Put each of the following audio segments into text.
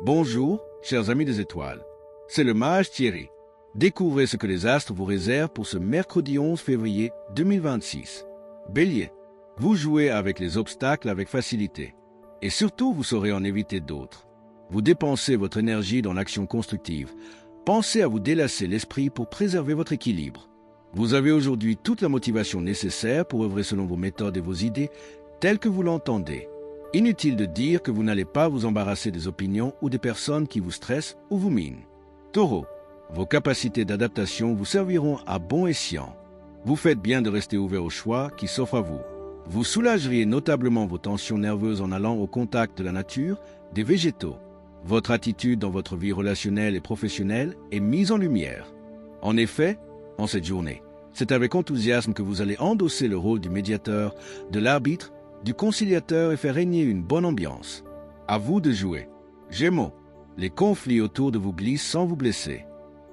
Bonjour, chers amis des étoiles. C'est le mage Thierry. Découvrez ce que les astres vous réservent pour ce mercredi 11 février 2026. Bélier, vous jouez avec les obstacles avec facilité. Et surtout, vous saurez en éviter d'autres. Vous dépensez votre énergie dans l'action constructive. Pensez à vous délasser l'esprit pour préserver votre équilibre. Vous avez aujourd'hui toute la motivation nécessaire pour œuvrer selon vos méthodes et vos idées telles que vous l'entendez. Inutile de dire que vous n'allez pas vous embarrasser des opinions ou des personnes qui vous stressent ou vous minent. Taureau, vos capacités d'adaptation vous serviront à bon escient. Vous faites bien de rester ouvert aux choix qui s'offrent à vous. Vous soulageriez notablement vos tensions nerveuses en allant au contact de la nature, des végétaux. Votre attitude dans votre vie relationnelle et professionnelle est mise en lumière. En effet, en cette journée, c'est avec enthousiasme que vous allez endosser le rôle du médiateur, de l'arbitre, du conciliateur et faire régner une bonne ambiance. À vous de jouer. Gémeaux, les conflits autour de vous glissent sans vous blesser.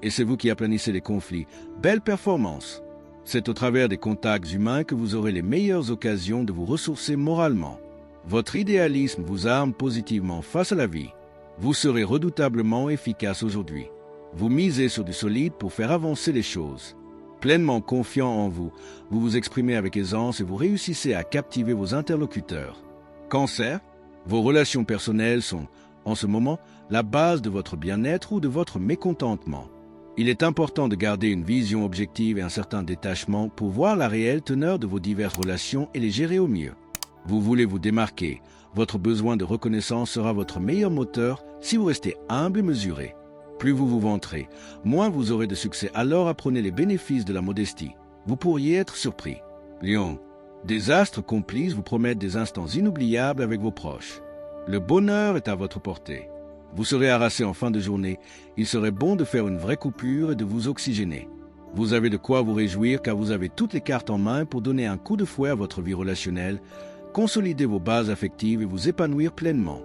Et c'est vous qui aplanissez les conflits. Belle performance. C'est au travers des contacts humains que vous aurez les meilleures occasions de vous ressourcer moralement. Votre idéalisme vous arme positivement face à la vie. Vous serez redoutablement efficace aujourd'hui. Vous misez sur du solide pour faire avancer les choses. Pleinement confiant en vous, vous vous exprimez avec aisance et vous réussissez à captiver vos interlocuteurs. Cancer, vos relations personnelles sont, en ce moment, la base de votre bien-être ou de votre mécontentement. Il est important de garder une vision objective et un certain détachement pour voir la réelle teneur de vos diverses relations et les gérer au mieux. Vous voulez vous démarquer. Votre besoin de reconnaissance sera votre meilleur moteur si vous restez humble et mesuré. Plus vous vous vanterez, moins vous aurez de succès. Alors apprenez les bénéfices de la modestie. Vous pourriez être surpris. Lion, des astres complices vous promettent des instants inoubliables avec vos proches. Le bonheur est à votre portée. Vous serez harassé en fin de journée. Il serait bon de faire une vraie coupure et de vous oxygéner. Vous avez de quoi vous réjouir car vous avez toutes les cartes en main pour donner un coup de fouet à votre vie relationnelle, consolider vos bases affectives et vous épanouir pleinement.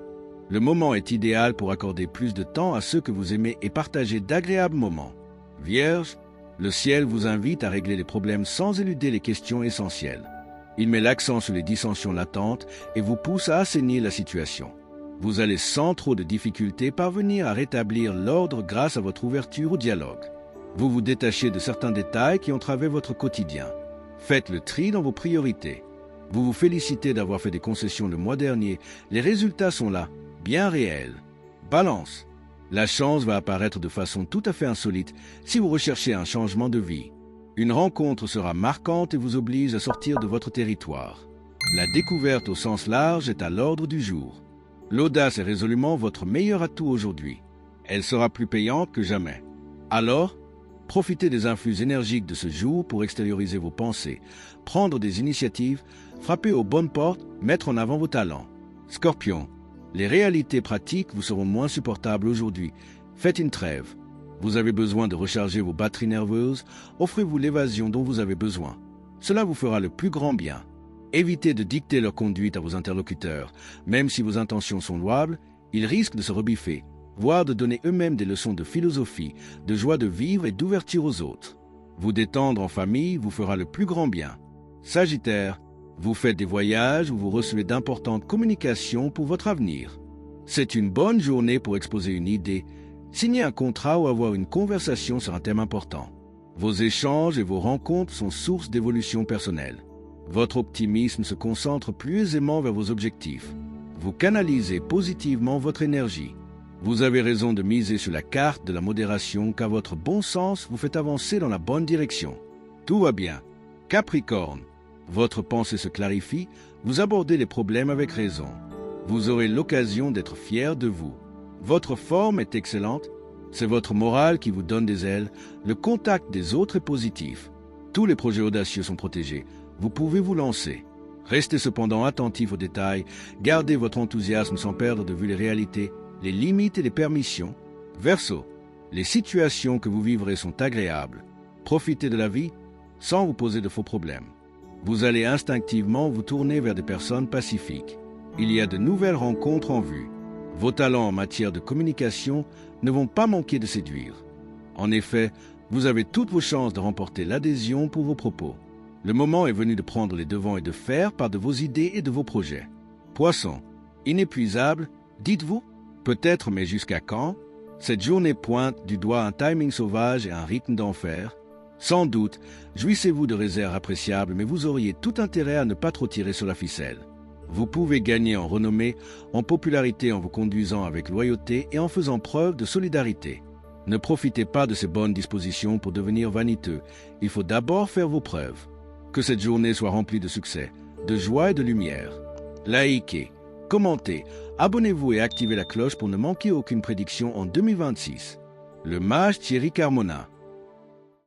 Le moment est idéal pour accorder plus de temps à ceux que vous aimez et partager d'agréables moments. Vierge, le ciel vous invite à régler les problèmes sans éluder les questions essentielles. Il met l'accent sur les dissensions latentes et vous pousse à assainir la situation. Vous allez sans trop de difficultés parvenir à rétablir l'ordre grâce à votre ouverture au dialogue. Vous vous détachez de certains détails qui entravaient votre quotidien. Faites le tri dans vos priorités. Vous vous félicitez d'avoir fait des concessions le mois dernier. Les résultats sont là, bien réels. Balance. La chance va apparaître de façon tout à fait insolite si vous recherchez un changement de vie. Une rencontre sera marquante et vous oblige à sortir de votre territoire. La découverte au sens large est à l'ordre du jour. L'audace est résolument votre meilleur atout aujourd'hui. Elle sera plus payante que jamais. Alors, profitez des influx énergiques de ce jour pour extérioriser vos pensées, prendre des initiatives, frapper aux bonnes portes, mettre en avant vos talents. Scorpion, les réalités pratiques vous seront moins supportables aujourd'hui. Faites une trêve. Vous avez besoin de recharger vos batteries nerveuses, offrez-vous l'évasion dont vous avez besoin. Cela vous fera le plus grand bien. Évitez de dicter leur conduite à vos interlocuteurs. Même si vos intentions sont louables, ils risquent de se rebiffer, voire de donner eux-mêmes des leçons de philosophie, de joie de vivre et d'ouverture aux autres. Vous détendre en famille vous fera le plus grand bien. Sagittaire, vous faites des voyages ou vous recevez d'importantes communications pour votre avenir. C'est une bonne journée pour exposer une idée, signer un contrat ou avoir une conversation sur un thème important. Vos échanges et vos rencontres sont source d'évolution personnelle. Votre optimisme se concentre plus aisément vers vos objectifs. Vous canalisez positivement votre énergie. Vous avez raison de miser sur la carte de la modération car votre bon sens vous fait avancer dans la bonne direction. Tout va bien. Capricorne, votre pensée se clarifie, vous abordez les problèmes avec raison. Vous aurez l'occasion d'être fier de vous. Votre forme est excellente, c'est votre morale qui vous donne des ailes, le contact des autres est positif. Tous les projets audacieux sont protégés, vous pouvez vous lancer. Restez cependant attentif aux détails, gardez votre enthousiasme sans perdre de vue les réalités, les limites et les permissions. Verseau, les situations que vous vivrez sont agréables. Profitez de la vie sans vous poser de faux problèmes. Vous allez instinctivement vous tourner vers des personnes pacifiques. Il y a de nouvelles rencontres en vue. Vos talents en matière de communication ne vont pas manquer de séduire. En effet, vous avez toutes vos chances de remporter l'adhésion pour vos propos. Le moment est venu de prendre les devants et de faire part de vos idées et de vos projets. Poisson, inépuisable, dites-vous, Peut-être, mais jusqu'à quand? Cette journée pointe du doigt un timing sauvage et un rythme d'enfer. Sans doute, jouissez-vous de réserves appréciables, mais vous auriez tout intérêt à ne pas trop tirer sur la ficelle. Vous pouvez gagner en renommée, en popularité en vous conduisant avec loyauté et en faisant preuve de solidarité. Ne profitez pas de ces bonnes dispositions pour devenir vaniteux. Il faut d'abord faire vos preuves. Que cette journée soit remplie de succès, de joie et de lumière. Likez, commentez, abonnez-vous et activez la cloche pour ne manquer aucune prédiction en 2026. Le mage Thierry Carmona.